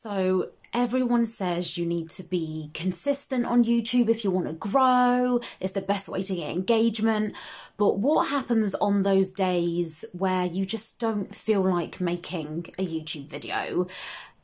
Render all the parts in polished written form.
So everyone says you need to be consistent on YouTube if you want to grow. It's the best way to get engagement. But what happens on those days where you just don't feel like making a YouTube video?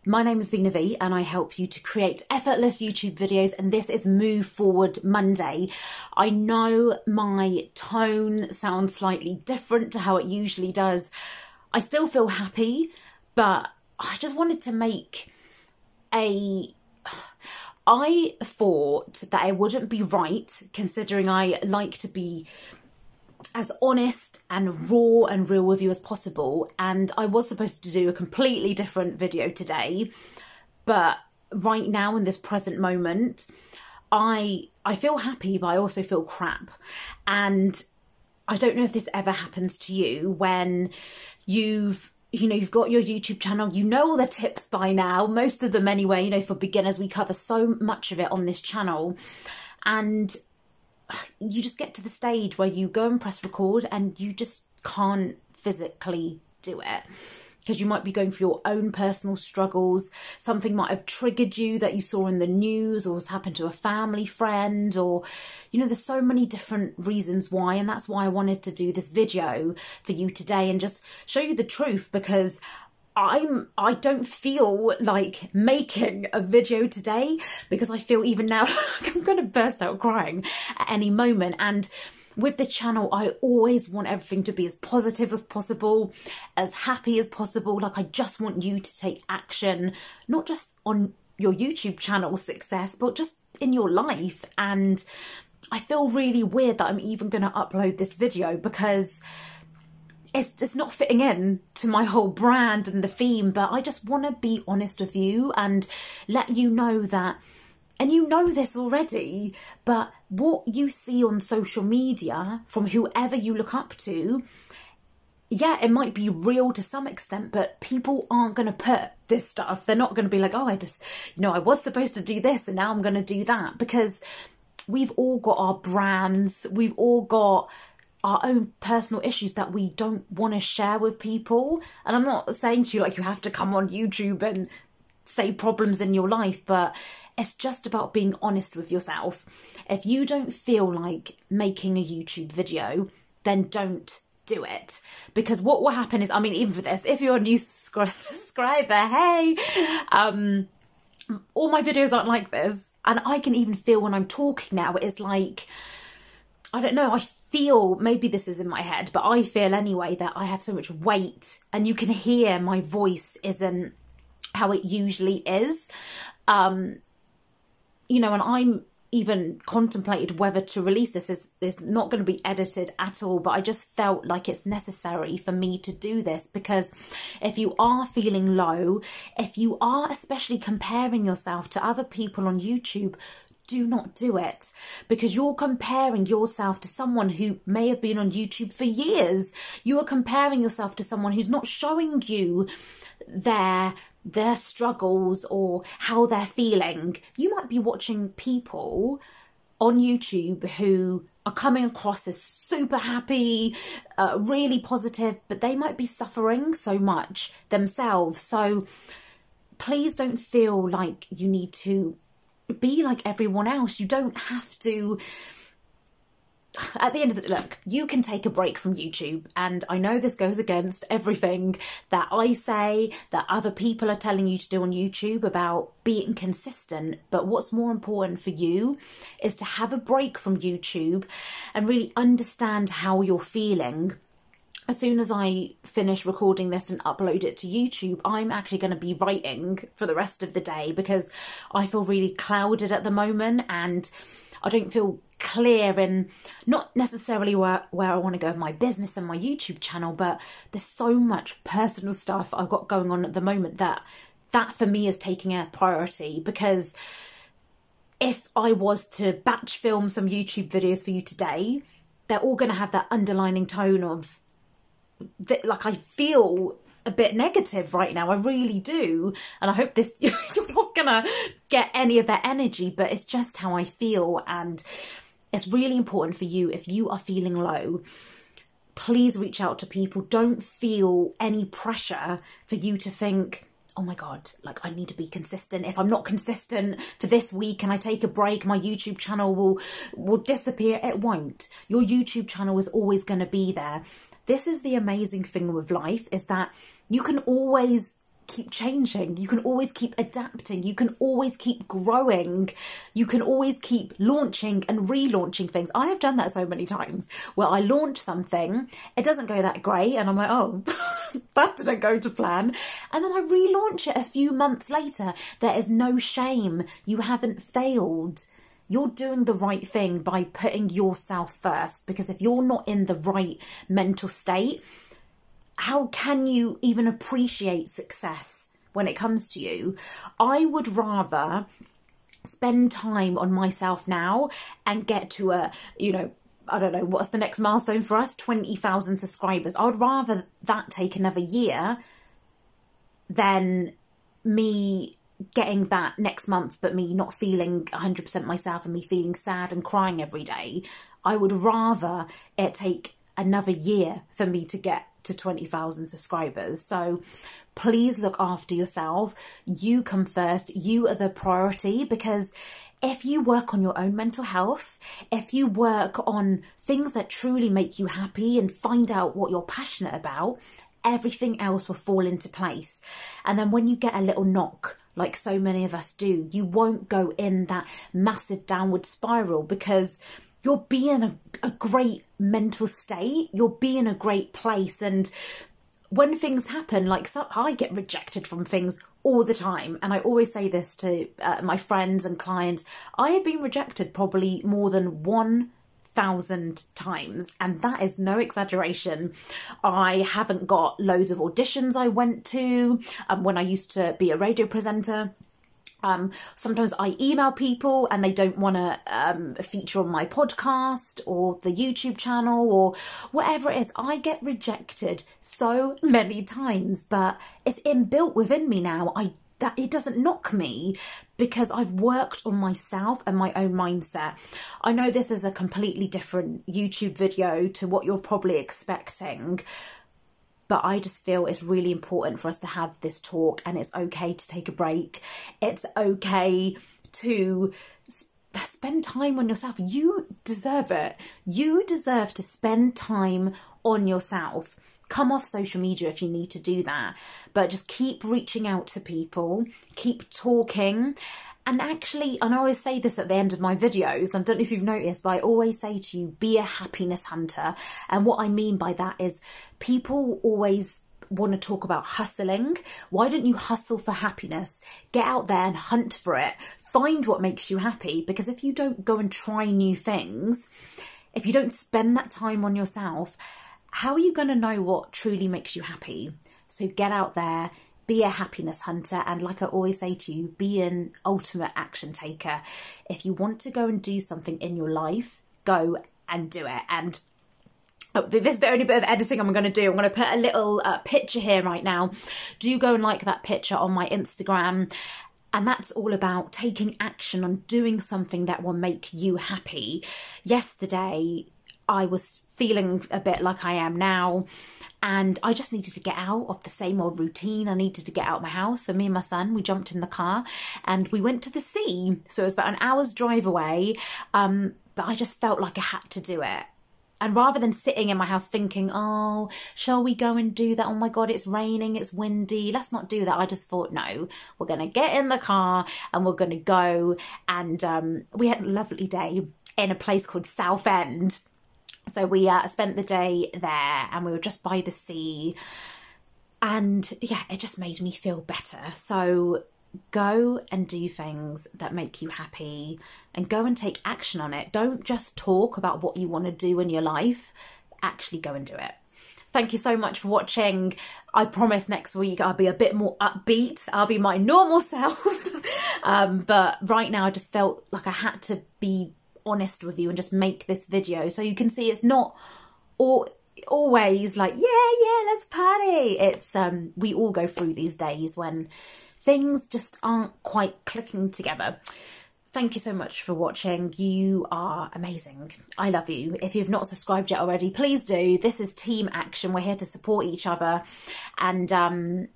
My name is Veena V and I help you to create effortless YouTube videos, and this is Move Forward Monday. I know my tone sounds slightly different to how it usually does. I still feel happy, but I just wanted to make I thought that it wouldn't be right, considering I like to be as honest and raw and real with you as possible, and I was supposed to do a completely different video today, but right now in this present moment I feel happy, but I also feel crap. And I don't know if this ever happens to you when you've got your YouTube channel, you know all the tips by now, most of them anyway, for beginners. We cover so much of it on this channel, and you just get to the stage where you go and press record and you just can't physically do it because you might be going through your own personal struggles. Something might have triggered you that you saw in the news, or has happened to a family friend, or there's so many different reasons why. And that's why I wanted to do this video for you today and just show you the truth, because I don't feel like making a video today, because I feel even now like I'm going to burst out crying at any moment. And with this channel, I always want everything to be as positive as possible, as happy as possible. Like, I just want you to take action, not just on your YouTube channel success, but just in your life. And I feel really weird that I'm even going to upload this video, because it's not fitting in to my whole brand and the theme, but I just want to be honest with you and let you know that, and you know this already, but what you see on social media from whoever you look up to, yeah, it might be real to some extent, but people aren't going to put this stuff. They're not going to be like, oh, I was supposed to do this and now I'm going to do that, because we've all got our brands. We've all got our own personal issues that we don't want to share with people. And I'm not saying to you like you have to come on YouTube and say problems in your life, but it's just about being honest with yourself. If you don't feel like making a YouTube video, then don't do it. Because what will happen is, even for this, if you're a new subscriber, hey, all my videos aren't like this. And I can even feel when I'm talking now, it's like, I don't know, I feel, maybe this is in my head, but I feel anyway that I have so much weight, and you can hear my voice isn't how it usually is. And I'm even contemplated whether to release this. Is not going to be edited at all, but I just felt like it's necessary for me to do this, because if you are feeling low, if you are especially comparing yourself to other people on YouTube, do not do it, because you're comparing yourself to someone who may have been on YouTube for years. You are comparing yourself to someone who's not showing you their struggles or how they're feeling. You might be watching people on YouTube who are coming across as super happy, really positive, but they might be suffering so much themselves. So please don't feel like you need to be like everyone else. You don't have to. At the end of the day, look, you can take a break from YouTube, and I know this goes against everything that I say, that other people are telling you to do on YouTube about being consistent, but what's more important for you is to have a break from YouTube and really understand how you're feeling. As soon as I finish recording this and upload it to YouTube, I'm actually going to be writing for the rest of the day, because I feel really clouded at the moment and I don't feel clear in not necessarily where I want to go with my business and my YouTube channel, but there's so much personal stuff I've got going on at the moment that for me is taking a priority. Because if I was to batch film some YouTube videos for you today, they're all going to have that underlining tone of like, I feel a bit negative right now, I really do, and I hope this you're not gonna get any of that energy, but it's just how I feel. And it's really important for you, if you are feeling low, please reach out to people. Don't feel any pressure for you to think, oh my God, like I need to be consistent. If I'm not consistent for this week and I take a break, my YouTube channel will disappear. It won't. Your YouTube channel is always going to be there. This is the amazing thing with life, is that you can always keep changing, you can always keep adapting, you can always keep growing, you can always keep launching and relaunching things. I have done that so many times where I launch something, it doesn't go that great, and I'm like, oh, that didn't go to plan, and then I relaunch it a few months later. There is no shame. You haven't failed. You're doing the right thing by putting yourself first, because if you're not in the right mental state, how can you even appreciate success when it comes to you? I would rather spend time on myself now and get to a, you know, I don't know, what's the next milestone for us? 20,000 subscribers. I would rather that take another year than me getting that next month, but me not feeling 100% myself and me feeling sad and crying every day. I would rather it take another year for me to get to 20,000 subscribers. So please look after yourself. You come first. You are the priority, because if you work on your own mental health, if you work on things that truly make you happy and find out what you're passionate about, everything else will fall into place. And then when you get a little knock, like so many of us do, you won't go in that massive downward spiral, because you'll be in a great mental state, you'll be in a great place. And when things happen, like, so I get rejected from things all the time, and I always say this to my friends and clients, I have been rejected probably more than 1,000 times, and that is no exaggeration. I haven't got loads of auditions I went to when I used to be a radio presenter. Sometimes I email people and they don't want to feature on my podcast or the YouTube channel or whatever it is. I get rejected so many times, but it's inbuilt within me now. That it doesn't knock me, because I've worked on myself and my own mindset. I know this is a completely different YouTube video to what you're probably expecting, but I just feel it's really important for us to have this talk, and it's okay to take a break. It's okay to spend time on yourself. You deserve it. You deserve to spend time on yourself. Come off social media if you need to do that, but just keep reaching out to people, keep talking. And actually, and I always say this at the end of my videos, I don't know if you've noticed, but I always say to you, be a happiness hunter. And what I mean by that is, people always want to talk about hustling. Why don't you hustle for happiness? Get out there and hunt for it. Find what makes you happy, because if you don't go and try new things, if you don't spend that time on yourself, how are you going to know what truly makes you happy? So get out there, be a happiness hunter, and like I always say to you, be an ultimate action taker. If you want to go and do something in your life, go and do it. And this is the only bit of editing I'm going to do. I'm going to put a little picture here right now. Do go and like that picture on my Instagram. And that's all about taking action on doing something that will make you happy. Yesterday, I was feeling a bit like I am now, and I just needed to get out of the same old routine. I needed to get out of my house. So me and my son, we jumped in the car and we went to the sea. So it was about an hour's drive away, but I just felt like I had to do it. And rather than sitting in my house thinking, oh, shall we go and do that? Oh my God, it's raining, it's windy, let's not do that. I just thought, no, we're going to get in the car and we're going to go. And we had a lovely day in a place called Southend. So we spent the day there, and we were just by the sea, and yeah, it just made me feel better. So go and do things that make you happy, and go and take action on it. Don't just talk about what you want to do in your life, actually go and do it. Thank you so much for watching. I promise next week I'll be a bit more upbeat. I'll be my normal self. But right now I just felt like I had to be honest with you and just make this video so you can see it's not always like, yeah, let's party. It's we all go through these days when things just aren't quite clicking together. Thank you so much for watching. You are amazing. I love you. If you've not subscribed yet already, please do. This is team action. We're here to support each other. And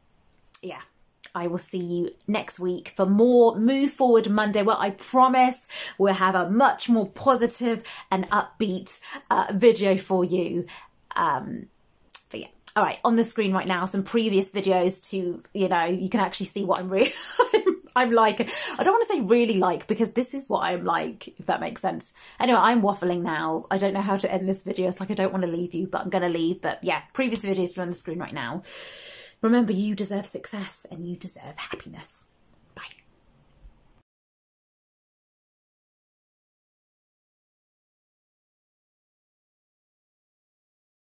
yeah, I will see you next week for more Move Forward Monday, where I promise we'll have a much more positive and upbeat video for you. But yeah, all right, on the screen right now, some previous videos to, you know, you can actually see what I'm really, I'm like. I don't want to say really like, because this is what I'm like, if that makes sense. Anyway, I'm waffling now. I don't know how to end this video. It's like I don't want to leave you, but I'm going to leave. But yeah, previous videos are on the screen right now. Remember, you deserve success and you deserve happiness.